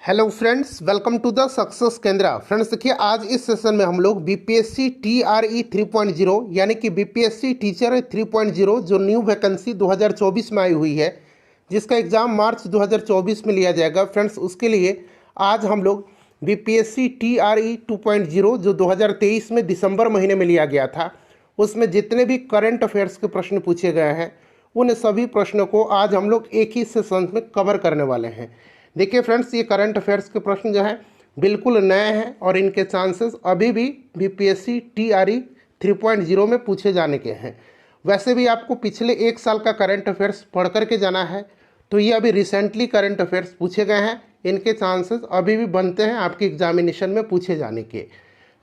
Hello friends, welcome to the success Kendra. Friends देखिए, आज इस सेशन में हम लोग बीपीएससी टीआरई 3.0 यानी कि बीपीएससी टीचर 3.0 जो न्यू वैकेंसी 2024 में आई हुई है, जिसका एग्ज़ाम मार्च 2024 में लिया जाएगा। फ्रेंड्स उसके लिए आज हम लोग बीपीएससी टीआरई 2.0 जो 2023 में दिसंबर महीने में लिया गया था, उसमें जितने भी करंट अफेयर्स के प्रश्न पूछे गए हैं उन सभी प्रश्नों को आज हम लोग एक ही सेशन में कवर करने वाले हैं। देखिए फ्रेंड्स, ये करंट अफेयर्स के प्रश्न जो हैं बिल्कुल नए हैं और इनके चांसेस अभी भी बीपीएससी टीआरई 3.0 में पूछे जाने के हैं। वैसे भी आपको पिछले एक साल का करंट अफेयर्स पढ़ करके जाना है, तो ये अभी रिसेंटली करंट अफेयर्स पूछे गए हैं, इनके चांसेस अभी भी बनते हैं आपकी एग्जामिनेशन में पूछे जाने के।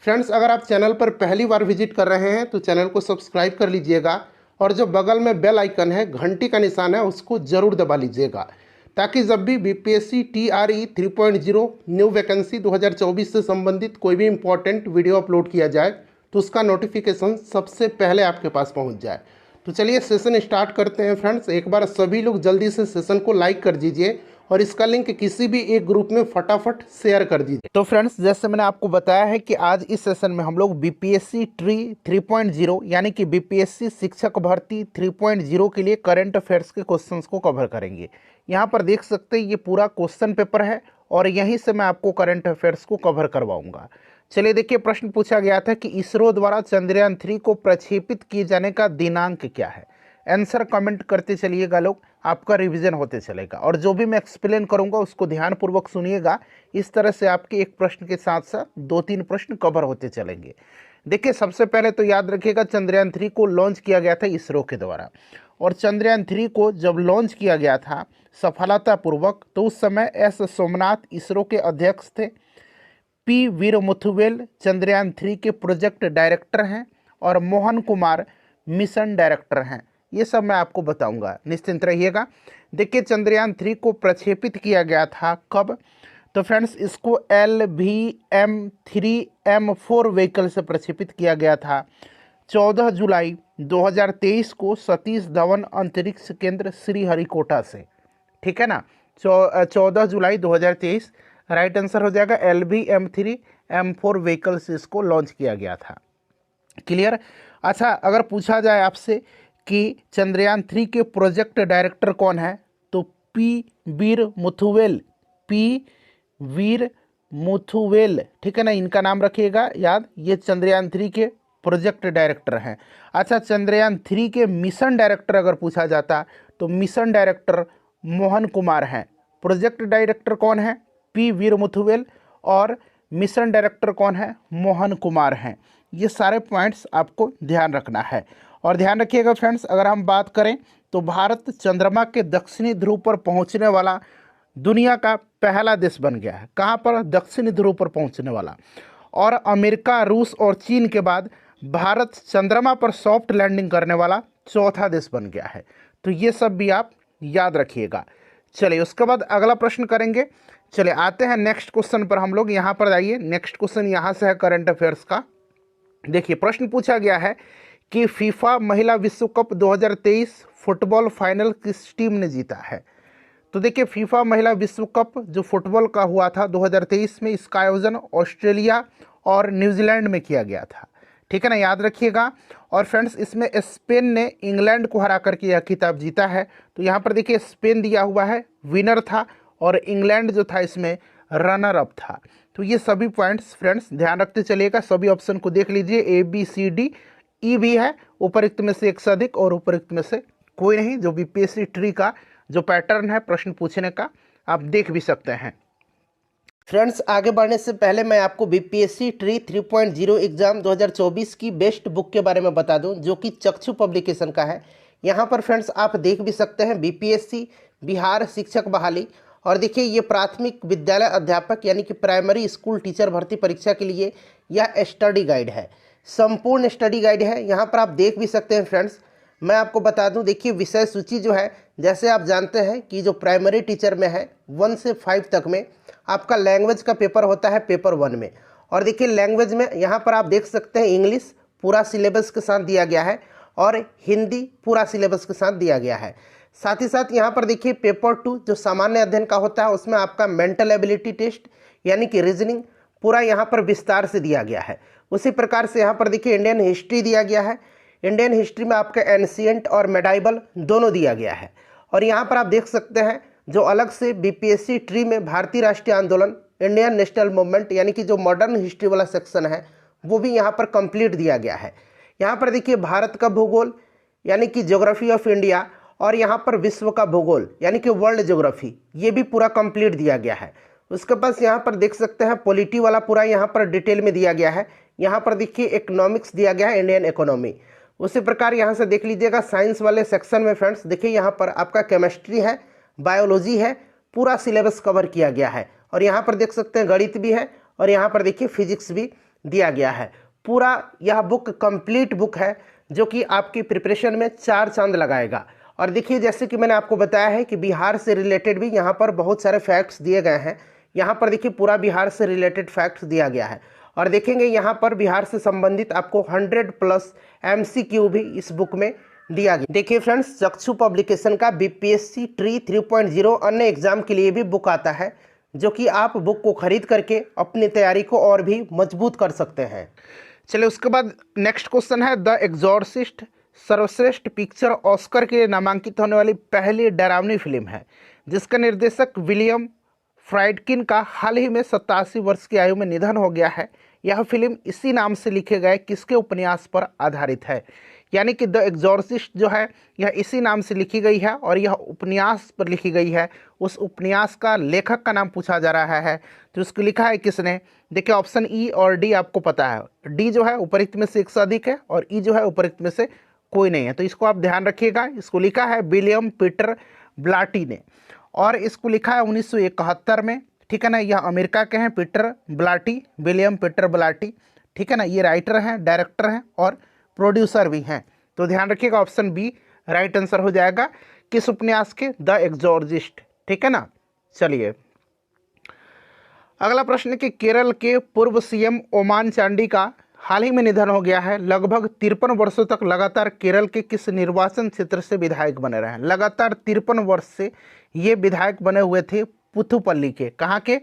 फ्रेंड्स, अगर आप चैनल पर पहली बार विजिट कर रहे हैं तो चैनल को सब्सक्राइब कर लीजिएगा और जो बगल में बेल आइकन है, घंटी का निशान है, उसको ज़रूर दबा लीजिएगा, ताकि जब भी बीपीएससी टीआरई 3.0 न्यू वैकेंसी 2024 से संबंधित कोई भी इंपॉर्टेंट वीडियो अपलोड किया जाए तो उसका नोटिफिकेशन सबसे पहले आपके पास पहुंच जाए। तो चलिए सेशन स्टार्ट करते हैं। फ्रेंड्स, एक बार सभी लोग जल्दी से सेशन को लाइक कर दीजिए और इसका लिंक किसी भी एक ग्रुप में फटाफट शेयर कर दीजिए। तो फ्रेंड्स, जैसे मैंने आपको बताया है कि आज इस सेशन में हम लोग बीपीएससी ट्री 3.0 यानी कि बीपीएससी शिक्षक भर्ती 3.0 के लिए करंट अफेयर्स के क्वेश्चंस को कवर करेंगे। यहाँ पर देख सकते हैं ये पूरा क्वेश्चन पेपर है और यहीं से मैं आपको करंट अफेयर्स को कवर करवाऊंगा। चलिए देखिए, प्रश्न पूछा गया था कि इसरो द्वारा चंद्रयान 3 को प्रक्षेपित किए जाने का दिनांक क्या है। आंसर कमेंट करते चलिएगा लोग, आपका रिवीजन होते चलेगा और जो भी मैं एक्सप्लेन करूंगा उसको ध्यानपूर्वक सुनिएगा। इस तरह से आपके एक प्रश्न के साथ साथ 2-3 प्रश्न कवर होते चलेंगे। देखिए, सबसे पहले तो याद रखिएगा चंद्रयान 3 को लॉन्च किया गया था इसरो के द्वारा, और चंद्रयान 3 को जब लॉन्च किया गया था सफलतापूर्वक, तो उस समय एस सोमनाथ इसरो के अध्यक्ष थे, पी वीरमुथुवेल चंद्रयान 3 के प्रोजेक्ट डायरेक्टर हैं और मोहन कुमार मिशन डायरेक्टर हैं। ये सब मैं आपको बताऊंगा, निश्चिंत रहिएगा। देखिए, चंद्रयान 3 को प्रक्षेपित किया गया था कब, तो फ्रेंड्स इसको LVM-3M4 व्हीकल से प्रक्षेपित किया गया था 14 जुलाई 2023 को सतीश धवन अंतरिक्ष केंद्र श्रीहरिकोटा से। ठीक है ना, 14 जुलाई 2023 राइट आंसर हो जाएगा। LVM-3M4 व्हीकल से इसको लॉन्च किया गया था। क्लियर। अच्छा, अगर पूछा जाए आपसे कि चंद्रयान 3 के प्रोजेक्ट डायरेक्टर कौन है, तो पी वीर मुथुवेल, ठीक है ना, इनका नाम रखिएगा याद, ये चंद्रयान 3 के प्रोजेक्ट डायरेक्टर हैं। अच्छा, चंद्रयान 3 के मिशन डायरेक्टर अगर पूछा जाता तो मिशन डायरेक्टर मोहन कुमार हैं। प्रोजेक्ट डायरेक्टर कौन है, पी वीर मुथुवेल, और मिशन डायरेक्टर कौन है, मोहन कुमार हैं। ये सारे पॉइंट्स आपको ध्यान रखना है। और ध्यान रखिएगा फ्रेंड्स, अगर हम बात करें तो भारत चंद्रमा के दक्षिणी ध्रुव पर पहुंचने वाला दुनिया का पहला देश बन गया है। कहाँ पर, दक्षिणी ध्रुव पर पहुंचने वाला। और अमेरिका, रूस और चीन के बाद भारत चंद्रमा पर सॉफ्ट लैंडिंग करने वाला चौथा देश बन गया है। तो ये सब भी आप याद रखिएगा। चलिए, उसके बाद अगला प्रश्न करेंगे। चलिए आते हैं नेक्स्ट क्वेश्चन पर। हम लोग यहाँ पर आइए, नेक्स्ट क्वेश्चन यहाँ से है करंट अफेयर्स का। देखिए, प्रश्न पूछा गया है कि फीफा महिला विश्व कप 2023 फुटबॉल फाइनल किस टीम ने जीता है। तो देखिए, फीफा महिला विश्व कप जो फुटबॉल का हुआ था 2023 में, इसका आयोजन ऑस्ट्रेलिया और न्यूजीलैंड में किया गया था। ठीक है ना, याद रखिएगा। और फ्रेंड्स, इसमें स्पेन ने इंग्लैंड को हरा करके यह खिताब जीता है। तो यहाँ पर देखिए स्पेन दिया हुआ है विनर था और इंग्लैंड जो था इसमें रनर अप था। तो ये सभी पॉइंट्स फ्रेंड्स ध्यान रखते चलिएगा। सभी ऑप्शन को देख लीजिए, ABCDE भी है, उपरोक्त में से एक से अधिक और उपरोक्त में से कोई नहीं। जो बीपीएससी ट्री का जो पैटर्न है प्रश्न पूछने का, आप देख भी सकते हैं। फ्रेंड्स, आगे बढ़ने से पहले मैं आपको बीपीएससी ट्री 3.0 एग्जाम 2024 की बेस्ट बुक के बारे में बता दूं, जो कि चक्षु पब्लिकेशन का है। यहाँ पर फ्रेंड्स आप देख भी सकते हैं बीपीएससी बिहार शिक्षक बहाली। और देखिए, ये प्राथमिक विद्यालय अध्यापक यानी कि प्राइमरी स्कूल टीचर भर्ती परीक्षा के लिए यह स्टडी गाइड है, संपूर्ण स्टडी गाइड है। यहाँ पर आप देख भी सकते हैं फ्रेंड्स। मैं आपको बता दूं, देखिए विषय सूची जो है, जैसे आप जानते हैं कि जो प्राइमरी टीचर में है 1 से 5 तक में आपका लैंग्वेज का पेपर होता है पेपर 1 में। और देखिए लैंग्वेज में यहाँ पर आप देख सकते हैं इंग्लिश पूरा सिलेबस के साथ दिया गया है और हिंदी पूरा सिलेबस के साथ दिया गया है। साथ ही साथ यहाँ पर देखिए पेपर 2 जो सामान्य अध्ययन का होता है उसमें आपका मेंटल एबिलिटी टेस्ट यानी कि रीजनिंग पूरा यहाँ पर विस्तार से दिया गया है। उसी प्रकार से यहाँ पर देखिए इंडियन हिस्ट्री दिया गया है। इंडियन हिस्ट्री में आपका एंशिएंट और मेडाइवल दोनों दिया गया है। और यहाँ पर आप देख सकते हैं जो अलग से बीपीएससी ट्री में भारतीय राष्ट्रीय आंदोलन, इंडियन नेशनल मूवमेंट यानी कि जो मॉडर्न हिस्ट्री वाला सेक्शन है वो भी यहाँ पर कंप्लीट दिया गया है। यहाँ पर देखिए भारत का भूगोल यानी कि ज्योग्राफी ऑफ इंडिया और यहाँ पर विश्व का भूगोल यानी कि वर्ल्ड ज्योग्राफी ये भी पूरा कंप्लीट दिया गया है। उसके पास यहाँ पर देख सकते हैं पॉलिटी वाला पूरा यहाँ पर डिटेल में दिया गया है। यहाँ पर देखिए इकोनॉमिक्स दिया गया है, इंडियन इकोनॉमी। उसी प्रकार यहाँ से देख लीजिएगा साइंस वाले सेक्शन में फ्रेंड्स देखिए यहाँ पर आपका केमिस्ट्री है, बायोलॉजी है, पूरा सिलेबस कवर किया गया है। और यहाँ पर देख सकते हैं गणित भी है और यहाँ पर देखिए फिजिक्स भी दिया गया है। पूरा यह बुक कंप्लीट बुक है जो कि आपकी प्रिपरेशन में 4 चांद लगाएगा। और देखिए जैसे कि मैंने आपको बताया है कि बिहार से रिलेटेड भी यहाँ पर बहुत सारे फैक्ट्स दिए गए हैं। यहाँ पर देखिए पूरा बिहार से रिलेटेड फैक्ट्स दिया गया है और देखेंगे यहाँ पर बिहार से संबंधित आपको 100+ MCQ भी इस बुक में दिया गया। देखिए फ्रेंड्स चक्षु पब्लिकेशन का बीपीएससी ट्री 3.0 अन्य एग्जाम के लिए भी बुक आता है जो कि आप बुक को खरीद करके अपनी तैयारी को और भी मजबूत कर सकते हैं। चलिए उसके बाद नेक्स्ट क्वेश्चन है द एग्जॉर्सिस्ट सर्वश्रेष्ठ पिक्चर ऑस्कर के लिए नामांकित होने वाली पहली डरावनी फिल्म है जिसका निर्देशक विलियम फ्राइडकिन का हाल ही में 87 वर्ष की आयु में निधन हो गया है। यह फिल्म इसी नाम से लिखे गए किसके उपन्यास पर आधारित है? यानी कि द एग्जॉर्सिस्ट जो है यह इसी नाम से लिखी गई है और यह उपन्यास पर लिखी गई है। उस उपन्यास का लेखक का नाम पूछा जा रहा है तो उसको लिखा है किसने? देखिए ऑप्शन ई और डी आपको पता है। डी जो है उपरिक्त में से एक से अधिक है और ई जो है उपरिक्त में से कोई नहीं है, तो इसको आप ध्यान रखिएगा। इसको लिखा है विलियम पीटर ब्लाटी ने और इसको लिखा है 1971 में, ठीक है ना। यह अमेरिका के हैं पीटर ब्लाटी, विलियम पीटर ब्लाटी, ठीक है ना। ये राइटर हैं, डायरेक्टर हैं और प्रोड्यूसर भी हैं। तो ध्यान रखिएगा ऑप्शन बी राइट आंसर हो जाएगा किस उपन्यास के? द एग्जॉर्सिस्ट, ठीक है ना। चलिए अगला प्रश्न है कि केरल के पूर्व सीएम ओमान चांडी का हाल ही में निधन हो गया है। लगभग 53 वर्षों तक लगातार केरल के किस निर्वाचन क्षेत्र से विधायक बने रहे हैं? लगातार 53 वर्ष से ये विधायक बने हुए थे पुथुपल्ली के। कहाँ के?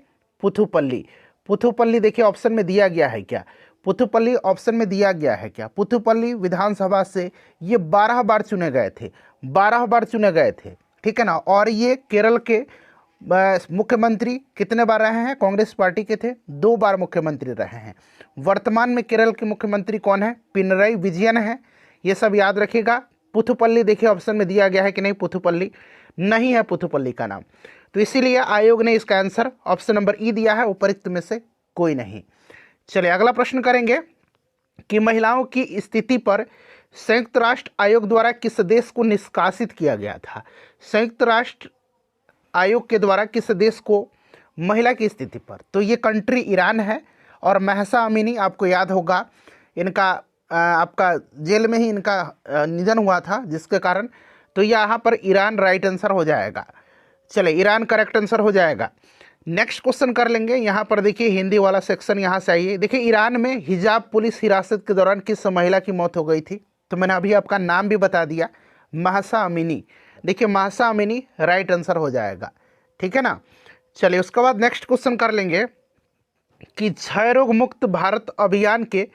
पुथुपल्ली। पुथुपल्ली देखिए ऑप्शन में दिया गया है क्या? पुथुपल्ली ऑप्शन में दिया गया है क्या? पुथुपल्ली विधानसभा से ये 12 बार चुने गए थे, 12 बार चुने गए थे, ठीक है ना। और ये केरल के मुख्यमंत्री कितने बार रहे हैं? कांग्रेस पार्टी के थे, 2 बार मुख्यमंत्री रहे हैं। वर्तमान में केरल के मुख्यमंत्री कौन है? पिनरई विजयन है। ये सब याद रखिएगा। पुथुपल्ली देखिए ऑप्शन में दिया गया है कि नहीं? पुथुपल्ली नहीं है पुथुपल्ली का नाम, तो इसीलिए आयोग ने इसका आंसर ऑप्शन नंबर ई दिया है, उपरिक्त में से कोई नहीं। चलिए अगला प्रश्न करेंगे कि महिलाओं की स्थिति पर संयुक्त राष्ट्र आयोग द्वारा किस देश को निष्कासित किया गया था? संयुक्त राष्ट्र आयोग के द्वारा किस देश को महिला की स्थिति पर? तो ये कंट्री ईरान है और महसा अमीनी आपको याद होगा, इनका आपका जेल में ही इनका निधन हुआ था जिसके कारण, तो यहाँ पर ईरान राइट आंसर हो जाएगा। चले ईरान करेक्ट आंसर हो जाएगा। नेक्स्ट क्वेश्चन कर लेंगे। यहाँ पर देखिए हिंदी वाला सेक्शन यहाँ से आइए। देखिए ईरान में हिजाब पुलिस हिरासत के दौरान किस महिला की मौत हो गई थी? तो मैंने अभी आपका नाम भी बता दिया, महसा अमीनी। देखिए महसा अमीनी राइट आंसर हो जाएगा, ठीक है ना। चलिए उसके बाद नेक्स्ट क्वेश्चन कर लेंगे कि क्षय रोग मुक्त भारत अभियान के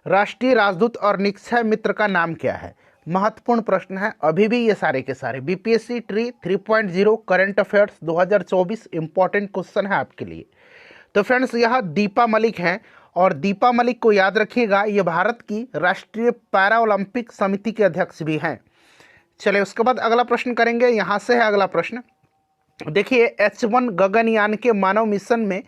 राष्ट्रीय राजदूत और निक्षय मित्र का नाम क्या है? महत्वपूर्ण प्रश्न है अभी भी ये सारे के सारे। BPSC tree 3.0 current affairs 2024 important question है आपके लिए। तो फ्रेंड्स यह दीपा मलिक हैं और दीपा मलिक को याद रखिएगा, ये भारत की राष्ट्रीय पैरा ओलंपिक समिति के अध्यक्ष भी हैं। चलिए उसके बाद अगला प्रश्न करेंगे। यहाँ से है अगला प्रश्न। देखिए H1 गगनयान के मानव मिशन में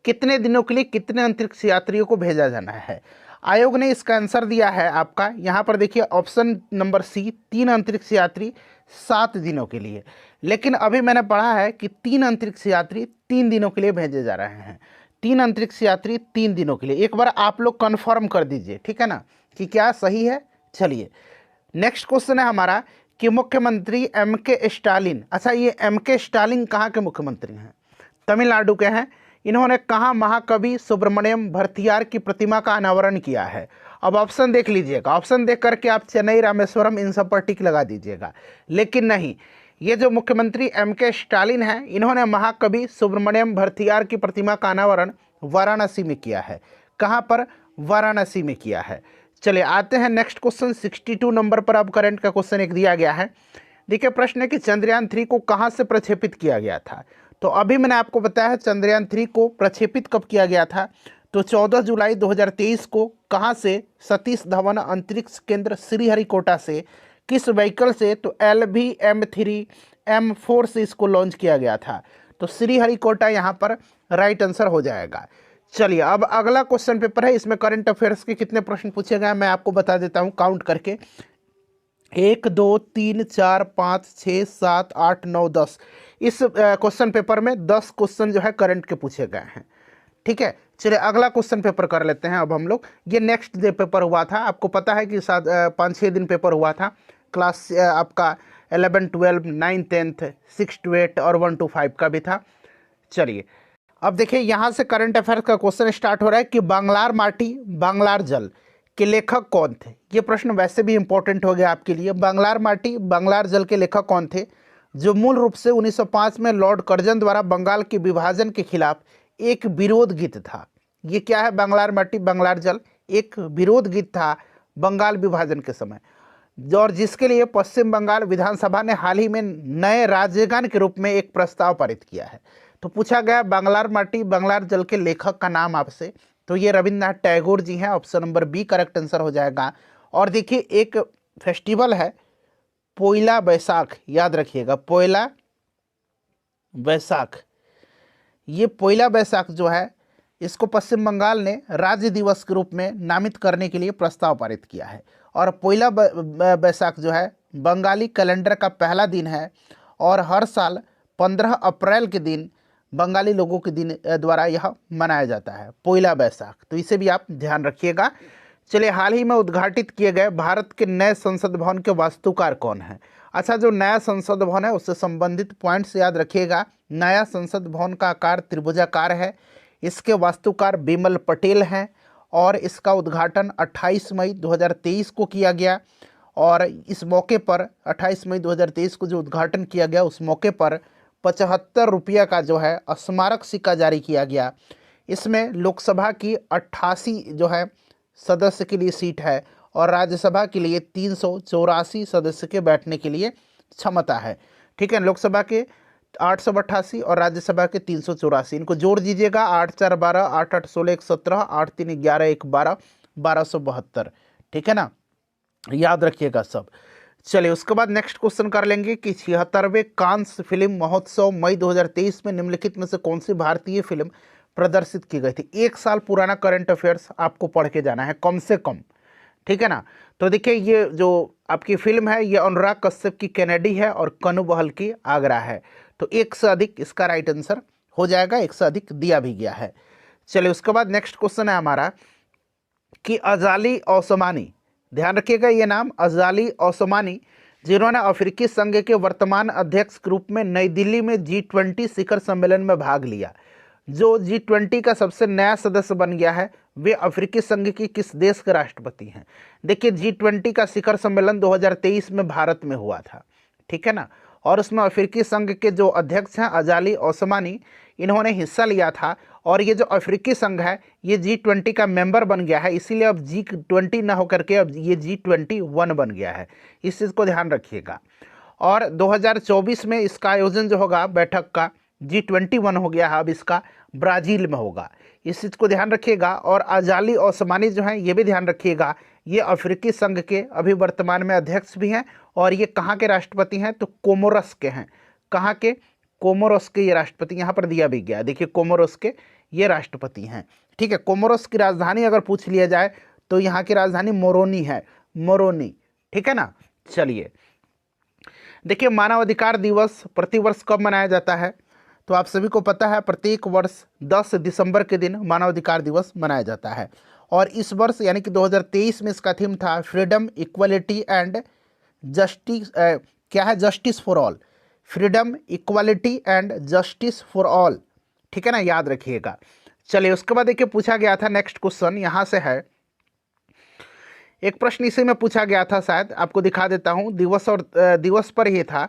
कितने दिनों के लिए कितने अंतरिक्ष यात्रियों को भेजा जाना है? आयोग ने इसका आंसर दिया है आपका यहाँ पर देखिए ऑप्शन नंबर सी 3 अंतरिक्ष यात्री 7 दिनों के लिए। लेकिन अभी मैंने पढ़ा है कि 3 अंतरिक्ष यात्री 3 दिनों के लिए भेजे जा रहे हैं। 3 अंतरिक्ष यात्री 3 दिनों के लिए। एक बार आप लोग कन्फर्म कर दीजिए, ठीक है ना, कि क्या सही है। चलिए नेक्स्ट क्वेश्चन है हमारा कि मुख्यमंत्री MK स्टालिन, अच्छा ये MK स्टालिन कहाँ के मुख्यमंत्री हैं? तमिलनाडु के हैं। इन्होंने कहाँ महाकवि सुब्रमण्यम भरतियार की प्रतिमा का अनावरण किया है? अब ऑप्शन देख लीजिएगा, ऑप्शन देख करके आप चेन्नई, रामेश्वरम इन सब पर टिक लगा दीजिएगा, लेकिन नहीं, ये जो मुख्यमंत्री M.K. स्टालिन हैं, इन्होंने महाकवि सुब्रमण्यम भरतियार की प्रतिमा का अनावरण वाराणसी में किया है। कहाँ पर? वाराणसी में किया है। चलिए आते हैं नेक्स्ट क्वेश्चन 62 नंबर पर। अब करंट का क्वेश्चन एक दिया गया है। देखिए प्रश्न है कि चंद्रयान 3 को कहाँ से प्रक्षेपित किया गया था। तो अभी मैंने आपको बताया है चंद्रयान 3 को प्रक्षेपित कब किया गया था। तो 14 जुलाई 2023 को कहाँ से? सतीश धवन अंतरिक्ष केंद्र श्रीहरिकोटा से। किस व्हीकल से? तो LVM-3M4 से इसको लॉन्च किया गया था। तो श्रीहरिकोटा यहाँ पर राइट आंसर हो जाएगा। चलिए अब अगला क्वेश्चन पेपर है, इसमें करंट अफेयर्स के कितने प्रश्न पूछे गए हैं मैं आपको बता देता हूँ काउंट करके। 1 2 3 4 5 6 7 8 9 10। इस क्वेश्चन पेपर में 10 क्वेश्चन जो है करंट के पूछे गए हैं। ठीक है, चलिए अगला क्वेश्चन पेपर कर लेते हैं अब हम लोग। ये नेक्स्ट डे पेपर हुआ था, आपको पता है कि 5-6 दिन पेपर हुआ था। क्लास आपका 11 12 9 10 6 to 8 और 1 to 5 का भी था। चलिए अब देखिए यहाँ से करंट अफेयर्स का क्वेश्चन स्टार्ट हो रहा है कि बांग्लार माटी बांग्लार जल के लेखक कौन थे। ये प्रश्न वैसे भी इंपॉर्टेंट हो गया आपके लिए। बांग्लार माटी बांग्लार जल के लेखक कौन थे, जो मूल रूप से 1905 में लॉर्ड कर्जन द्वारा बंगाल के विभाजन के खिलाफ एक विरोध गीत था। ये क्या है? बांग्लार माटी बांग्लार जल एक विरोध गीत था बंगाल विभाजन के समय, और जिसके लिए पश्चिम बंगाल विधानसभा ने हाल ही में नए राज्यगान के रूप में एक प्रस्ताव पारित किया है। तो पूछा गया बांग्लार माटी बांग्लार जल के लेखक का नाम आपसे, तो ये रविन्द्रनाथ टैगोर जी हैं। Option number B correct answer हो जाएगा। और देखिए एक फेस्टिवल है पोइला बैसाख, याद रखिएगा पोइला बैसाख। ये पोइला बैसाख जो है इसको पश्चिम बंगाल ने राज्य दिवस के रूप में नामित करने के लिए प्रस्ताव पारित किया है। और पोइला बैसाख जो है बंगाली कैलेंडर का पहला दिन है और हर साल 15 अप्रैल के दिन बंगाली लोगों के दिन द्वारा यह मनाया जाता है पोइला बैसाख। तो इसे भी आप ध्यान रखिएगा। चलिए हाल ही में उद्घाटित किए गए भारत के नए संसद भवन के वास्तुकार कौन है। अच्छा, जो नया संसद भवन है उससे संबंधित पॉइंट्स याद रखिएगा। नया संसद भवन का आकार त्रिभुजाकार है, इसके वास्तुकार बिमल पटेल हैं और इसका उद्घाटन 28 मई 2023 को किया गया। और इस मौके पर 28 मई 2023 को जो उद्घाटन किया गया उस मौके पर 75 रुपया का जो है स्मारक सिक्का जारी किया गया। इसमें लोकसभा की 88 जो है सदस्य के लिए सीट है और राज्यसभा के लिए 384 सदस्य के बैठने के लिए क्षमता है। ठीक है, लोकसभा के 888 और राज्यसभा के 384। इनको जोड़ दीजिएगा 8 4 12 8 8 16 1 17 8 3 11 1 12 1272। ठीक है ना, याद रखिएगा सब। चलिए उसके बाद नेक्स्ट क्वेश्चन कर लेंगे कि 76वें कांस फिल्म महोत्सव मई 2023 में निम्नलिखित में से कौन सी भारतीय फिल्म प्रदर्शित की गई थी। 1 साल पुराना करंट अफेयर्स आपको पढ़ के जाना है कम से कम। ठीक है ना, तो देखिए ये जो आपकी फिल्म है ये अनुराग कश्यप की कैनेडी है और कनु बहल की आगरा है। तो 1 से अधिक इसका राइट आंसर हो जाएगा, 1 से अधिक दिया भी गया है। चलिए उसके बाद नेक्स्ट क्वेश्चन है हमारा कि अजाली ओस्मानी, ध्यान रखिएगा ये नाम अजाली ओस्मानी, जिन्होंने अफ्रीकी संघ के वर्तमान अध्यक्ष के रूप में नई दिल्ली में G20 शिखर सम्मेलन में भाग लिया। जो G20 का सबसे नया सदस्य बन गया है वे अफ्रीकी संघ की किस देश के राष्ट्रपति हैं। देखिए G20 का शिखर सम्मेलन 2023 में भारत में हुआ था। ठीक है ना, और उसमें अफ्रीकी संघ के जो अध्यक्ष हैं अजाली ओस्मानी, इन्होंने हिस्सा लिया था। और ये जो अफ्रीकी संघ है ये G20 का मेंबर बन गया है, इसीलिए अब G20 ना होकर के अब ये G21 बन गया है। इस चीज़ को ध्यान रखिएगा। और 2024 में इसका आयोजन जो होगा बैठक का G21 हो गया है, अब इसका ब्राज़ील में होगा। इस चीज़ को ध्यान रखिएगा। और अजाली ओस्मानी जो हैं ये भी ध्यान रखिएगा, ये अफ्रीकी संघ के अभी वर्तमान में अध्यक्ष भी हैं। और ये कहाँ के राष्ट्रपति हैं तो कोमोरस के हैं। कहाँ के? कोमोरस के ये राष्ट्रपति, यहाँ पर दिया भी गया है। देखिए कोमोरस के ये राष्ट्रपति हैं। ठीक है, कोमोरस की राजधानी अगर पूछ लिया जाए तो यहाँ की राजधानी मोरोनी है, मोरोनी। ठीक है ना। चलिए देखिए मानवाधिकार दिवस प्रतिवर्ष कब मनाया जाता है। तो आप सभी को पता है प्रत्येक वर्ष 10 दिसंबर के दिन मानवाधिकार दिवस मनाया जाता है। और इस वर्ष यानी कि 2023 में इसका थीम था फ्रीडम इक्वलिटी एंड जस्टिस, क्या है? Justice for all. Freedom equality and justice for all. ठीक है ना, याद रखिएगा। चलिए उसके बाद देखिए पूछा गया था नेक्स्ट क्वेश्चन यहाँ से है, एक प्रश्न इसी में पूछा गया था, शायद आपको दिखा देता हूँ। दिवस और दिवस पर ही था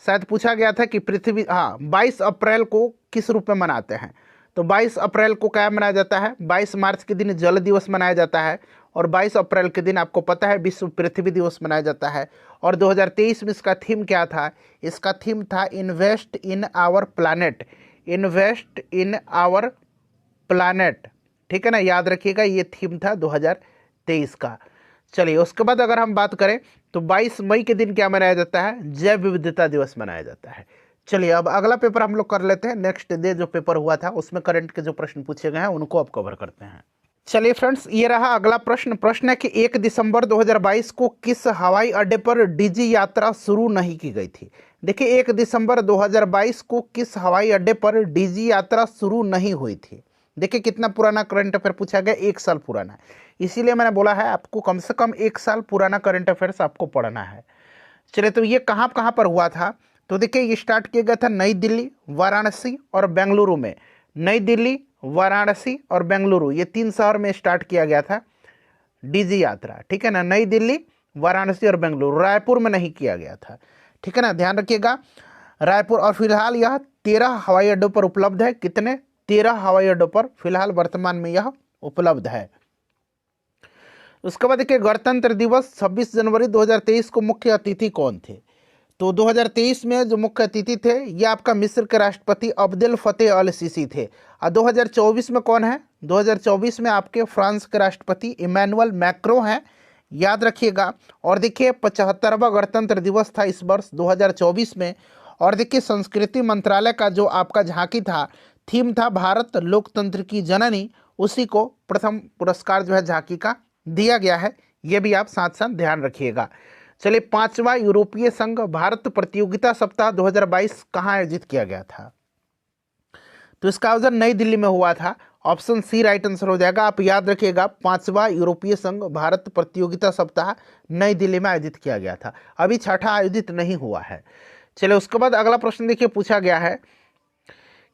शायद पूछा गया था कि पृथ्वी, हाँ, 22 अप्रैल को किस रूप में मनाते हैं। तो 22 अप्रैल को क्या मनाया जाता है, 22 मार्च के दिन जल दिवस मनाया जाता है, और 22 अप्रैल के दिन आपको पता है विश्व पृथ्वी दिवस मनाया जाता है। और 2023 में इसका थीम क्या था, इसका थीम था invest in our planet, invest in our planet, ठीक है ना, याद रखिएगा, ये थीम था 2023 का। चलिए उसके बाद अगर हम बात करें तो 22 मई के दिन क्या मनाया जाता है, जैव विविधता दिवस मनाया जाता है। चलिए अब अगला पेपर हम लोग कर लेते हैं। नेक्स्ट डे जो पेपर हुआ था उसमें करंट के जो प्रश्न पूछे गए हैं उनको अब कवर करते हैं। चलिए फ्रेंड्स, ये रहा अगला प्रश्न। प्रश्न है कि 1 दिसंबर 2022 को किस हवाई अड्डे पर डीजी यात्रा शुरू नहीं की गई थी। देखिए 1 दिसंबर 2022 को किस हवाई अड्डे पर डीजी यात्रा शुरू नहीं हुई थी। देखिए कितना पुराना करंट अफेयर पूछा गया, 1 साल पुराना, इसीलिए मैंने बोला है आपको कम से कम 1 साल पुराना करंट अफेयर्स आपको पढ़ना है। चलिए तो ये कहाँ कहाँ पर हुआ था, तो देखिए ये स्टार्ट किया गया था नई दिल्ली, वाराणसी और बेंगलुरु में। नई दिल्ली, वाराणसी और बेंगलुरु, ये 3 शहर में स्टार्ट किया गया था डीजी यात्रा, ठीक है ना। नई दिल्ली, वाराणसी और बेंगलुरु, रायपुर में नहीं किया गया था, ठीक है ना, ध्यान रखिएगा रायपुर। और फिलहाल यह 13 हवाई अड्डों पर उपलब्ध है। कितने, 13 हवाई अड्डों पर फिलहाल वर्तमान में यह उपलब्ध है। उसके बाद देखिए गणतंत्र दिवस 26 जनवरी 2023 को मुख्य अतिथि कौन थे। तो 2023 में जो मुख्य अतिथि थे ये आपका मिस्र के राष्ट्रपति अब्देल फतेह अल सीसी थे। और 2024 में कौन है, 2024 में आपके फ्रांस के राष्ट्रपति इमैनुअल मैक्रो हैं, याद रखिएगा। और देखिए 75वां गणतंत्र दिवस था इस वर्ष 2024 में। और देखिए संस्कृति मंत्रालय का जो आपका झांकी था, थीम था भारत लोकतंत्र की जननी, उसी को प्रथम पुरस्कार जो है झांकी का दिया गया है, ये भी आप साथ साथ ध्यान रखिएगा। चलिए 5वां यूरोपीय संघ भारत प्रतियोगिता सप्ताह 2022 कहाँ आयोजित किया गया था। तो इसका आयोजन नई दिल्ली में हुआ था। ऑप्शन सी राइट आंसर हो जाएगा। आप याद रखिएगा 5वां यूरोपीय संघ भारत प्रतियोगिता सप्ताह नई दिल्ली में आयोजित किया गया था, अभी 6ठा आयोजित नहीं हुआ है। चलिए उसके बाद अगला प्रश्न देखिए पूछा गया है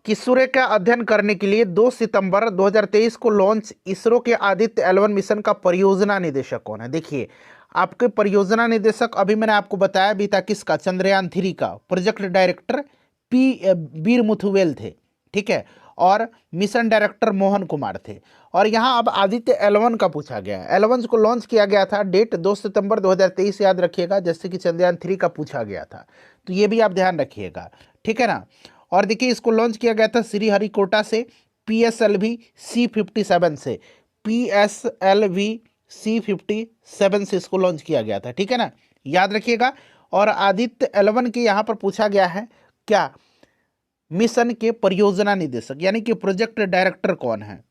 कि सूर्य का अध्ययन करने के लिए 2 सितंबर 2023 को लॉन्च इसरो के आदित्य L1 मिशन का परियोजना निदेशक कौन है। देखिए आपके परियोजना निदेशक अभी मैंने आपको बताया भी था किसका, चंद्रयान 3 का प्रोजेक्ट डायरेक्टर वीर मुथुवेल थे, ठीक है, और मिशन डायरेक्टर मोहन कुमार थे। और यहाँ अब आदित्य L1 का पूछा गया है। L1 को लॉन्च किया गया था, डेट 2 सितंबर 2023 याद रखिएगा, जैसे कि चंद्रयान 3 का पूछा गया था, तो ये भी आप ध्यान रखिएगा, ठीक है ना। और देखिए इसको लॉन्च किया गया था श्रीहरिकोटा से PSLV C57 से, PSLV C57 से इसको लॉन्च किया गया था, ठीक है ना, याद रखिएगा। और आदित्य L1 के यहाँ पर पूछा गया है क्या, मिशन के परियोजना निदेशक यानी कि प्रोजेक्ट डायरेक्टर कौन है,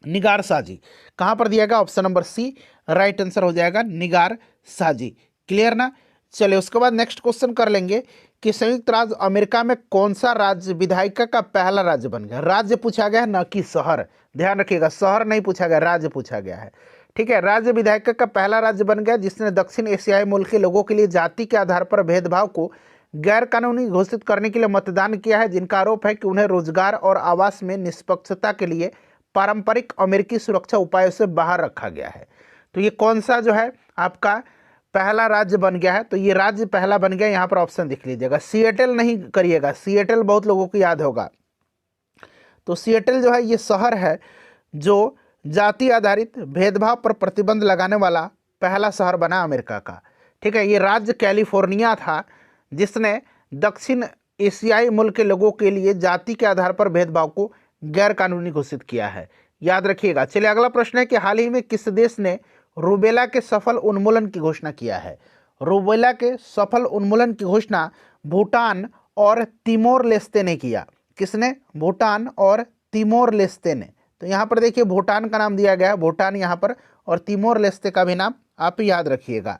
निगार साजी। कहाँ पर दिया गया, option number C right answer हो जाएगा, निगार साजी। क्लियर ना। चलिए उसके बाद नेक्स्ट क्वेश्चन कर लेंगे कि संयुक्त राज्य अमेरिका में कौन सा राज्य विधायिका का पहला राज्य बन गया। राज्य पूछा गया है न कि शहर, ध्यान रखिएगा, शहर नहीं पूछा गया, राज्य पूछा गया है, ठीक है। राज्य विधायिका का पहला राज्य बन गया जिसने दक्षिण एशियाई मुल्क के लोगों के लिए जाति के आधार पर भेदभाव को गैर कानूनी घोषित करने के लिए मतदान किया है, जिनका आरोप है कि उन्हें रोजगार और आवास में निष्पक्षता के लिए पारंपरिक अमेरिकी सुरक्षा उपायों से बाहर रखा गया है। तो ये कौन सा जो है आपका पहला राज्य बन गया है, तो ये राज्य पहला बन गया, यहाँ पर ऑप्शन लिख लीजिएगा। सिएटल नहीं करिएगा, सिएटल बहुत लोगों को याद होगा। तो सिएटल जो है ये शहर है जो जाति आधारित भेदभाव पर प्रतिबंध लगाने वाला पहला शहर बना अमेरिका का, ठीक है। ये राज्य कैलिफोर्निया था जिसने दक्षिण एशियाई मुल्क के लोगों के लिए जाति के आधार पर भेदभाव को गैर कानूनी घोषित किया है, याद रखिएगा। चलिए अगला प्रश्न है कि हाल ही में किस देश ने रूबेला के सफल उन्मूलन की घोषणा किया है। रूबेला के सफल उन्मूलन की घोषणा भूटान और तिमोर लेस्ते ने किया। किसने, भूटान और तिमोर लेस्ते ने। तो यहाँ पर देखिए भूटान का नाम दिया गया है, भूटान यहाँ पर, और तिमोर लेस्ते का भी नाम आप याद रखिएगा।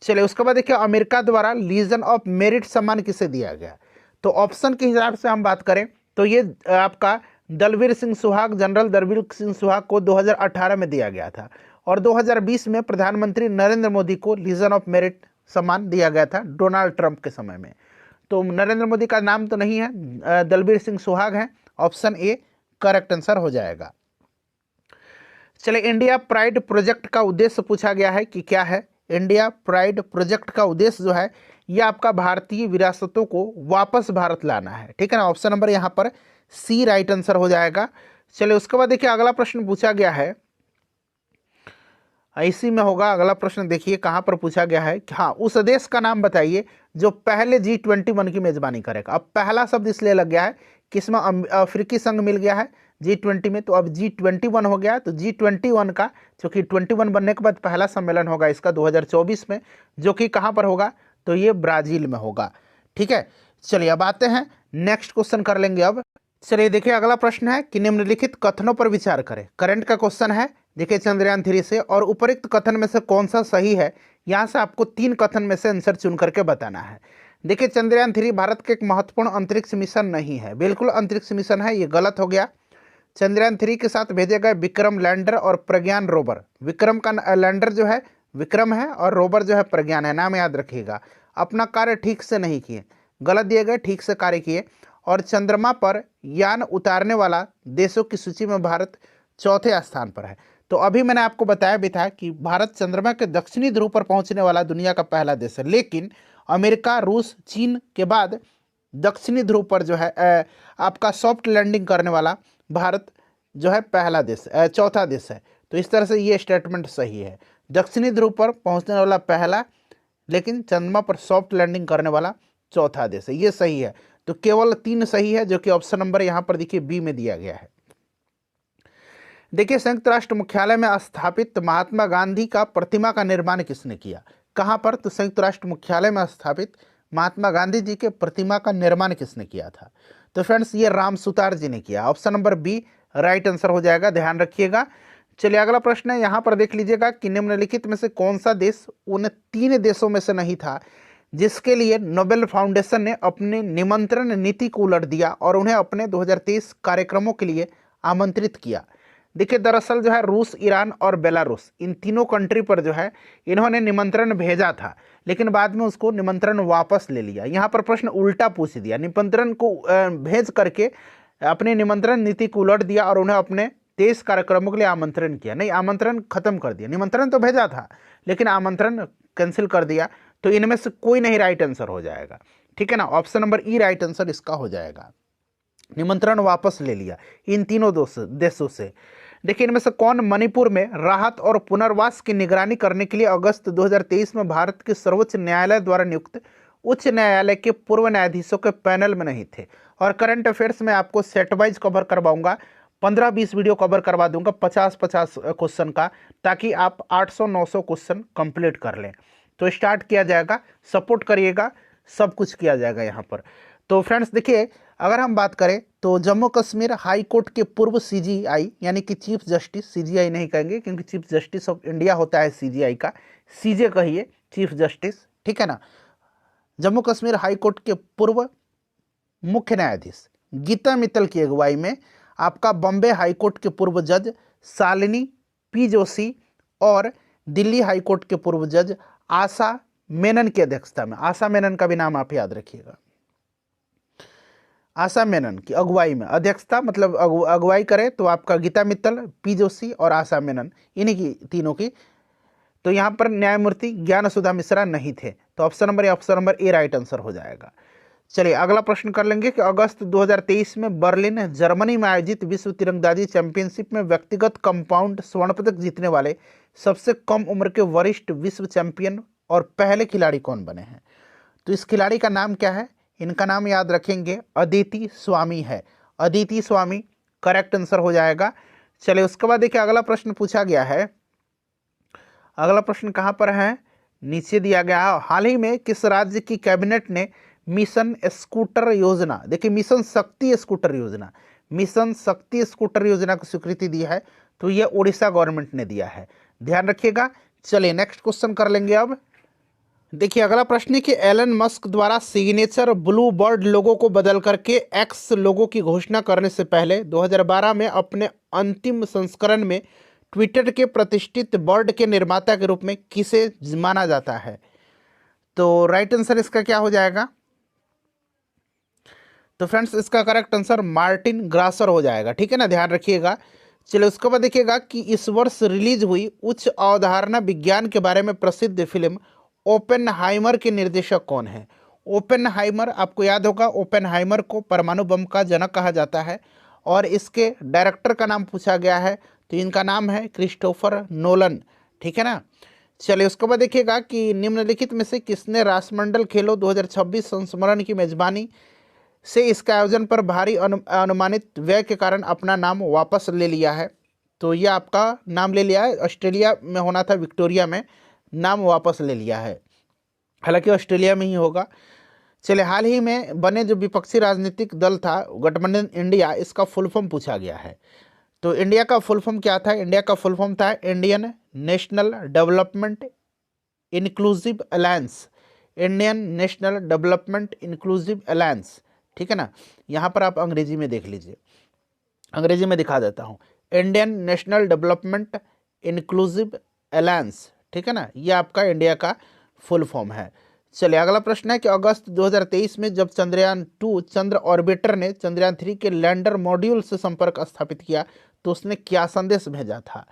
चलिए उसके बाद देखिए अमेरिका द्वारा लीजन ऑफ मेरिट सम्मान किसे दिया गया। तो ऑप्शन के हिसाब से हम बात करें तो ये आपका दलवीर सिंह सुहाग, जनरल दलवीर सिंह सुहाग को 2018 में दिया गया था। और 2020 में प्रधानमंत्री नरेंद्र मोदी को लीजन ऑफ मेरिट सम्मान दिया गया था डोनाल्ड ट्रंप के समय में। तो नरेंद्र मोदी का नाम तो नहीं है, दलवीर सिंह सुहाग है, ऑप्शन ए करेक्ट आंसर हो जाएगा। चलिए इंडिया प्राइड प्रोजेक्ट का उद्देश्य पूछा गया है कि क्या है। इंडिया प्राइड प्रोजेक्ट का उद्देश्य जो है या आपका भारतीय विरासतों को वापस भारत लाना है, ठीक है ना। ऑप्शन नंबर यहाँ पर सी राइट आंसर हो जाएगा। चलिए उसके बाद देखिए अगला प्रश्न पूछा गया है, इसी में होगा अगला प्रश्न। देखिए कहाँ पर पूछा गया है कि हाँ, उस देश का नाम बताइए जो पहले G21 की मेजबानी करेगा। अब पहला शब्द इसलिए लग गया है कि इसमें अफ्रीकी संघ मिल गया है G20 में, तो अब G21 हो गया। तो G21 का, चूंकि 21 बनने के बाद पहला सम्मेलन होगा इसका 2024 में, जो कि कहाँ पर होगा, तो ये ब्राजील में होगा, ठीक है। चलिए अब आते हैं नेक्स्ट क्वेश्चन कर लेंगे अब। चलिए देखिए अगला प्रश्न है कि निम्नलिखित कथनों पर विचार करें। करंट का क्वेश्चन है देखिए चंद्रयान 3 से, और उपरोक्त कथन में से कौन सा सही है, यहाँ से आपको 3 कथन में से आंसर चुन करके बताना है। देखिए चंद्रयान 3 भारत का एक महत्वपूर्ण अंतरिक्ष मिशन नहीं है, बिल्कुल अंतरिक्ष मिशन है, ये गलत हो गया। चंद्रयान 3 के साथ भेजे गए विक्रम लैंडर और प्रज्ञान रोवर, विक्रम का लैंडर जो है विक्रम है और रोवर जो है प्रज्ञान है, नाम याद रखिएगा, अपना कार्य ठीक से नहीं किए, गलत दिए गए, ठीक से कार्य किए। और चंद्रमा पर यान उतारने वाला देशों की सूची में भारत चौथे स्थान पर है। तो अभी मैंने आपको बताया भी था कि भारत चंद्रमा के दक्षिणी ध्रुव पर पहुंचने वाला दुनिया का पहला देश है, लेकिन अमेरिका, रूस, चीन के बाद दक्षिणी ध्रुव पर जो है आपका सॉफ्ट लैंडिंग करने वाला भारत जो है पहला देश, चौथा देश है। तो इस तरह से ये स्टेटमेंट सही है, दक्षिणी ध्रुव पर पहुंचने वाला पहला, लेकिन चंद्रमा पर सॉफ्ट लैंडिंग करने वाला चौथा देश है, ये सही है। तो केवल 3 सही है, जो कि ऑप्शन नंबर यहाँ पर देखिए बी में दिया गया है। देखिए संयुक्त राष्ट्र मुख्यालय में स्थापित महात्मा गांधी का प्रतिमा का निर्माण किसने किया, कहाँ पर, तो संयुक्त राष्ट्र मुख्यालय में स्थापित महात्मा गांधी जी के प्रतिमा का निर्माण किसने किया था, तो फ्रेंड्स ये राम सुतार जी ने किया। Option number B right answer हो जाएगा, ध्यान रखिएगा। चलिए अगला प्रश्न है, यहाँ पर देख लीजिएगा कि निम्नलिखित में से कौन सा देश उन 3 देशों में से नहीं था जिसके लिए नोबेल फाउंडेशन ने अपनी निमंत्रण नीति को उलट दिया और उन्हें अपने 2023 कार्यक्रमों के लिए आमंत्रित किया। देखिए दरअसल जो है रूस, ईरान और बेलारूस, इन तीनों कंट्री पर जो है इन्होंने निमंत्रण भेजा था, लेकिन बाद में उसको निमंत्रण वापस ले लिया। यहाँ पर प्रश्न उल्टा पूछ दिया, निमंत्रण को भेज करके अपनी निमंत्रण नीति को उलट दिया और उन्हें अपने 23 कार्यक्रमों के लिए आमंत्रण किया। नहीं, आमंत्रण खत्म कर दिया, निमंत्रण तो भेजा था लेकिन आमंत्रण कैंसिल कर दिया। तो इनमें से कोई नहीं राइट आंसर हो जाएगा, ठीक है ना। ऑप्शन नंबर ई राइट आंसर इसका हो जाएगा, निमंत्रण वापस ले लिया इन तीनों देशों से। देखिए इनमें से कौन मणिपुर में राहत और पुनर्वास की निगरानी करने के लिए अगस्त 2023 में भारत के सर्वोच्च न्यायालय द्वारा नियुक्त उच्च न्यायालय के पूर्व न्यायाधीशों के पैनल में नहीं थे। और करंट अफेयर्स में आपको सेट वाइज कवर करवाऊंगा, 15-20 वीडियो कवर करवा दूंगा 50-50 क्वेश्चन का, ताकि आप 800-900 क्वेश्चन कंप्लीट कर लें। तो स्टार्ट किया जाएगा, सपोर्ट करिएगा, सब कुछ किया जाएगा यहाँ पर। तो फ्रेंड्स देखिए अगर हम बात करें तो जम्मू कश्मीर हाई कोर्ट के पूर्व CGI यानी कि चीफ जस्टिस, CGI नहीं कहेंगे क्योंकि चीफ जस्टिस ऑफ इंडिया होता है CGI का, CJ कहिए, चीफ जस्टिस, ठीक है ना। जम्मू कश्मीर हाई कोर्ट के पूर्व मुख्य न्यायाधीश गीता मित्तल की अगुवाई में आपका बॉम्बे हाई कोर्ट के पूर्व जज शालिनी P जोशी और दिल्ली हाई कोर्ट के पूर्व जज आशा मेनन की अध्यक्षता में, आशा मेनन का भी नाम आप याद रखिएगा, आशा मेनन की अगुवाई में, अध्यक्षता मतलब अगुवाई करे तो आपका गीता मित्तल, P जोशी और आशा मेनन, इन्हीं की तीनों की। तो यहाँ पर न्यायमूर्ति ज्ञान सुधा मिश्रा नहीं थे। तो option number A right answer हो जाएगा। चलिए अगला प्रश्न कर लेंगे कि अगस्त 2023 में बर्लिन जर्मनी में आयोजित विश्व तीरंदाजी चैंपियनशिप में व्यक्तिगत कंपाउंड स्वर्ण पदक जीतने वाले सबसे कम उम्र के वरिष्ठ विश्व चैंपियन और पहले खिलाड़ी कौन बने हैं। तो इस खिलाड़ी का नाम क्या है, इनका नाम याद रखेंगे, अदिति स्वामी है, अदिति स्वामी करेक्ट आंसर हो जाएगा। चलिए उसके बाद देखिए अगला प्रश्न पूछा गया है, अगला प्रश्न कहाँ पर है, नीचे दिया गया है। हाल ही में किस राज्य की कैबिनेट ने मिशन स्कूटर योजना, देखिए मिशन शक्ति स्कूटर योजना, मिशन शक्ति स्कूटर योजना को स्वीकृति दी है, तो ये उड़ीसा गवर्नमेंट ने दिया है, ध्यान रखिएगा। चलिए नेक्स्ट क्वेश्चन कर लेंगे अब। देखिए अगला प्रश्न है कि एलन मस्क द्वारा सिग्नेचर ब्लू बर्ड लोगो को बदल करके एक्स लोगो की घोषणा करने से पहले 2012 में अपने अंतिम संस्करण में ट्विटर के प्रतिष्ठित बर्ड के निर्माता के रूप में किसे माना जाता है। तो राइट आंसर इसका क्या हो जाएगा, तो फ्रेंड्स इसका करेक्ट आंसर मार्टिन ग्रासर हो जाएगा, ठीक है ना, ध्यान रखिएगा। चलिए उसके बाद देखिएगा कि इस वर्ष रिलीज हुई उच्च अवधारणा विज्ञान के बारे में प्रसिद्ध फिल्म ओपेनहाइमर के निर्देशक कौन है? ओपेनहाइमर, आपको याद होगा ओपेनहाइमर को परमाणु बम का जनक कहा जाता है और इसके डायरेक्टर का नाम पूछा गया है, तो इनका नाम है क्रिस्टोफर नोलन, ठीक है ना। चलिए उसके बाद देखिएगा कि निम्नलिखित में से किसने राष्ट्रमंडल खेलों 2026 संस्मरण की मेजबानी से इसके आयोजन पर भारी अनुमानित व्यय के कारण अपना नाम वापस ले लिया है? तो ये आपका नाम ले लिया है, ऑस्ट्रेलिया में होना था, विक्टोरिया में, नाम वापस ले लिया है, हालांकि ऑस्ट्रेलिया में ही होगा। चलिए हाल ही में बने जो विपक्षी राजनीतिक दल था गठबंधन इंडिया, इसका फुल फॉर्म पूछा गया है। तो इंडिया का फुल फॉर्म क्या था? इंडिया का फुल फॉर्म था Indian national development inclusive alliance, Indian national development inclusive alliance, ठीक है ना। यहाँ पर आप अंग्रेजी में देख लीजिए, अंग्रेजी में दिखा देता हूँ, Indian national development inclusive alliance, ठीक है ना, ये आपका इंडिया का फुल फॉर्म है। चलिए अगला प्रश्न है कि अगस्त 2023 में जब चंद्रयान 2 चंद्र ऑर्बिटर ने चंद्रयान 3 के लैंडर मॉड्यूल से संपर्क स्थापित किया तो उसने क्या संदेश भेजा था?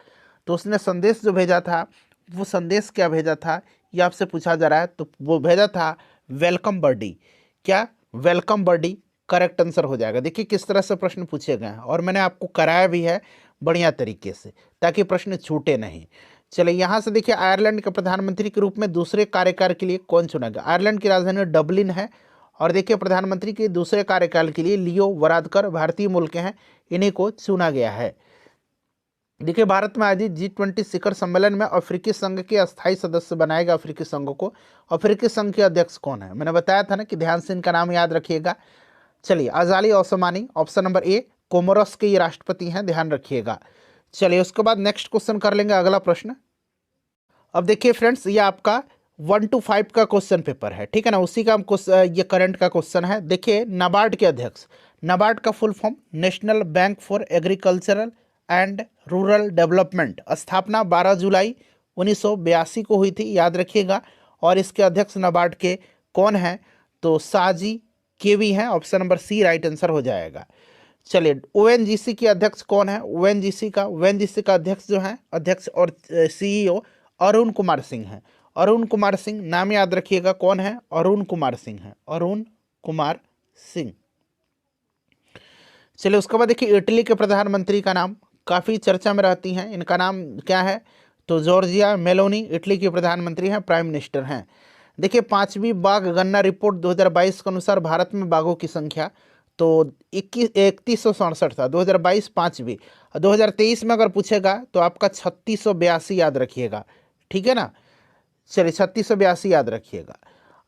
तो उसने संदेश जो भेजा था वो संदेश क्या भेजा था ये आपसे पूछा जा रहा है। तो वो भेजा था वेलकम बर्डी। क्या? वेलकम बर्डी करेक्ट आंसर हो जाएगा। देखिए किस तरह से प्रश्न पूछे गए हैं और मैंने आपको कराया भी है बढ़िया तरीके से ताकि प्रश्न छूटे नहीं। चलिए यहाँ से देखिए आयरलैंड के प्रधानमंत्री के रूप में दूसरे कार्यकाल के लिए कौन चुना गया? आयरलैंड की राजधानी डबलिन है और देखिए प्रधानमंत्री के दूसरे कार्यकाल के लिए लियो वरादकर भारतीय मूल के हैं, इन्हीं को चुना गया है। देखिए भारत में आयोजित G20 शिखर सम्मेलन में अफ्रीकी संघ के अस्थायी सदस्य बनाएगा अफ्रीकी संघ को। अफ्रीकी संघ के अध्यक्ष कौन है? मैंने बताया था ना कि ध्यान से इनका नाम याद रखिएगा। चलिए Azali ओस्मानी, option number A, Comoros के ये राष्ट्रपति हैं, ध्यान रखिएगा। चलिए उसके बाद नेक्स्ट क्वेश्चन कर लेंगे, अगला प्रश्न। अब देखिए फ्रेंड्स ये आपका 1 to 5 का क्वेश्चन पेपर है, ठीक है ना, उसी का हम ये करंट का क्वेश्चन है। देखिए नाबार्ड के अध्यक्ष, नाबार्ड का full form national bank for agricultural and rural development, स्थापना 12 जुलाई 1982 को हुई थी, याद रखिएगा। और इसके अध्यक्ष नाबार्ड के कौन है? तो साजी केवी हैं, option number C right answer हो जाएगा। चलिए ओएनजीसी के अध्यक्ष कौन है? ओएनजीसी का अध्यक्ष जो है, अध्यक्ष और सीईओ अरुण कुमार सिंह है। अरुण कुमार सिंह नाम याद रखिएगा, कौन है? अरुण कुमार सिंह है, अरुण कुमार सिंह। चलिए उसके बाद देखिए इटली के प्रधानमंत्री का नाम काफ़ी चर्चा में रहती हैं, इनका नाम क्या है? तो जॉर्जिया मेलोनी इटली के प्रधानमंत्री हैं, प्राइम मिनिस्टर हैं। देखिए 5वीं बाघ गणना रिपोर्ट 2022 के अनुसार भारत में बाघों की संख्या तो 3167 था, 2022 5वीं। 2023 में अगर पूछेगा तो आपका 3682 याद रखिएगा, ठीक है ना। चलिए 3682 याद रखिएगा।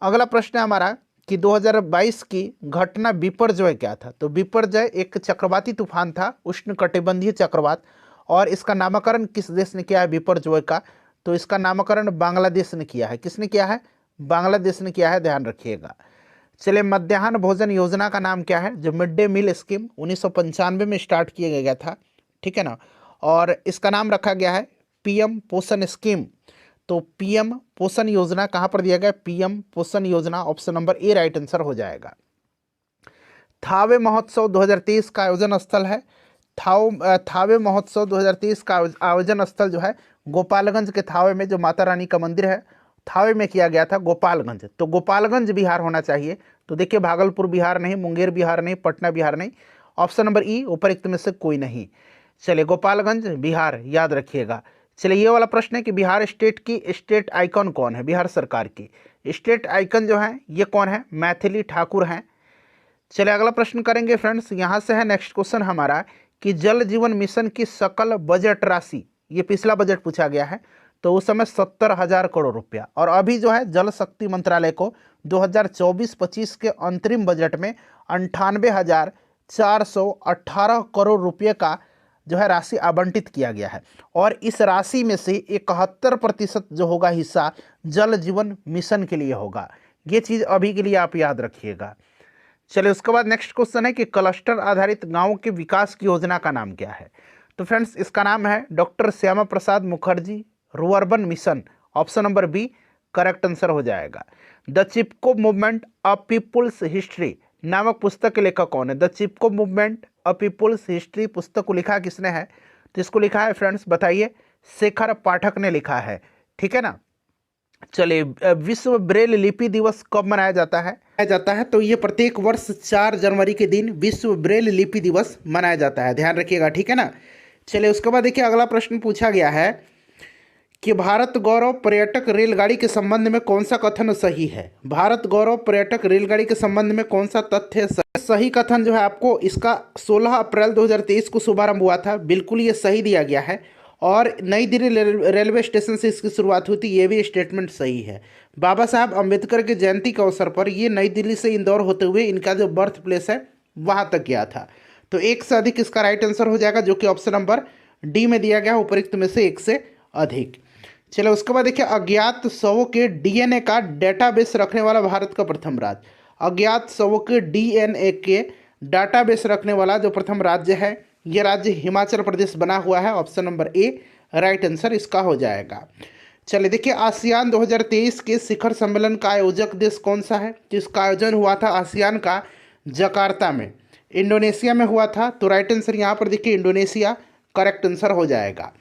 अगला प्रश्न है हमारा कि 2022 की घटना बिपरजॉय क्या था? तो बिपरजॉय एक चक्रवाती तूफान था, उष्णकटिबंधीय चक्रवात, और इसका नामकरण किस देश ने किया है बिपरजॉय का? तो इसका नामकरण बांग्लादेश ने किया है। किसने किया है? बांग्लादेश ने किया है, ध्यान रखिएगा। चलिए मध्याह्न भोजन योजना का नाम क्या है? जो मिड डे मील स्कीम 1995 में स्टार्ट किया गया था, ठीक है ना, और इसका नाम रखा गया है पीएम पोषण स्कीम। तो पीएम पोषण योजना कहाँ पर दिया गया? पीएम पोषण योजना, option number A right answer हो जाएगा। थावे महोत्सव 2023 का आयोजन स्थल है, थावे महोत्सव 2023 का आयोजन स्थल जो है गोपालगंज के थावे में जो माता रानी का मंदिर है थावे में किया गया था, गोपालगंज। तो गोपालगंज बिहार होना चाहिए। तो देखिए भागलपुर बिहार नहीं, मुंगेर बिहार नहीं, पटना बिहार नहीं, ऑप्शन नंबर ई उपरोक्त में से कोई नहीं। चलिए गोपालगंज बिहार याद रखिएगा। चलिए ये वाला प्रश्न है कि बिहार स्टेट की स्टेट आइकन कौन है? बिहार सरकार की स्टेट आइकन जो है ये कौन है? मैथिली ठाकुर हैं। चलिए अगला प्रश्न करेंगे फ्रेंड्स, यहाँ से है नेक्स्ट क्वेश्चन हमारा कि जल जीवन मिशन की सकल बजट राशि, ये पिछला बजट पूछा गया है, तो उस समय 70,000 करोड़ रुपया, और अभी जो है जल शक्ति मंत्रालय को 2024-25 के अंतरिम बजट में 98,418 करोड़ रुपये का जो है राशि आवंटित किया गया है। और इस राशि में से 71% जो होगा हिस्सा जल जीवन मिशन के लिए होगा। ये चीज़ अभी के लिए आप याद रखिएगा। चलिए उसके बाद नेक्स्ट क्वेश्चन है कि क्लस्टर आधारित गाँव के विकास की योजना का नाम क्या है? तो फ्रेंड्स इसका नाम है doctor Shyama Prasad Mukherjee rurban mission, option number B correct answer हो जाएगा। The Chipko movement a people's history नामक पुस्तक के लेखक कौन है? The Chipko movement a people's history पुस्तक को लिखा किसने है? तो इसको लिखा है फ्रेंड्स बताइए, शेखर पाठक ने लिखा है, ठीक है ना। चलिए, विश्व ब्रेल लिपि दिवस कब मनाया जाता है? तो ये प्रत्येक वर्ष 4 जनवरी के दिन विश्व ब्रेल लिपि दिवस मनाया जाता है, ध्यान रखिएगा, ठीक है ना। चलिए उसके बाद देखिए अगला प्रश्न पूछा गया है कि भारत गौरव पर्यटक रेलगाड़ी के संबंध में कौन सा कथन सही है। भारत गौरव पर्यटक रेलगाड़ी के संबंध में कौन सा तथ्य सही कथन जो है आपको इसका 16 अप्रैल 2023 को शुभारंभ हुआ था, बिल्कुल ये सही दिया गया है। और नई दिल्ली रेलवे स्टेशन से इसकी शुरुआत हुई थी, ये भी स्टेटमेंट सही है। बाबा साहब अम्बेडकर की जयंती के अवसर पर ये नई दिल्ली से इंदौर होते हुए इनका जो बर्थ प्लेस है वहाँ तक गया था। तो एक से अधिक इसका राइट आंसर हो जाएगा, जो कि ऑप्शन नंबर डी में दिया गया, उपरोक्त में से एक से अधिक। चलो उसके बाद देखिए अज्ञात शवों के डीएनए का डेटाबेस रखने वाला भारत का प्रथम राज्य। अज्ञात शवों के डीएनए के डाटाबेस रखने वाला जो प्रथम राज्य है यह राज्य हिमाचल प्रदेश बना हुआ है, option number A right answer इसका हो जाएगा। चलिए देखिए आसियान 2023 के शिखर सम्मेलन का आयोजक देश कौन सा है। जिसका आयोजन हुआ था आसियान का जकार्ता में, इंडोनेशिया में हुआ था, तो राइट आंसर यहाँ पर देखिए इंडोनेशिया करेक्ट आंसर हो जाएगा।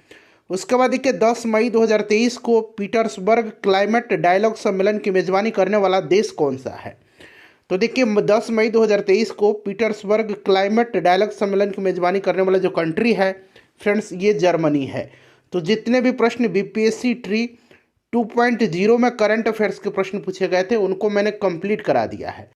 उसके बाद देखिए 10 मई 2023 को पीटर्सबर्ग क्लाइमेट डायलॉग सम्मेलन की मेजबानी करने वाला देश कौन सा है। तो देखिए 10 मई 2023 को पीटर्सबर्ग क्लाइमेट डायलॉग सम्मेलन की मेजबानी करने वाला जो कंट्री है फ्रेंड्स ये जर्मनी है। तो जितने भी प्रश्न बीपीएससी ट्री 2.0 में करंट अफेयर्स के प्रश्न पूछे गए थे उनको मैंने कंप्लीट करा दिया है।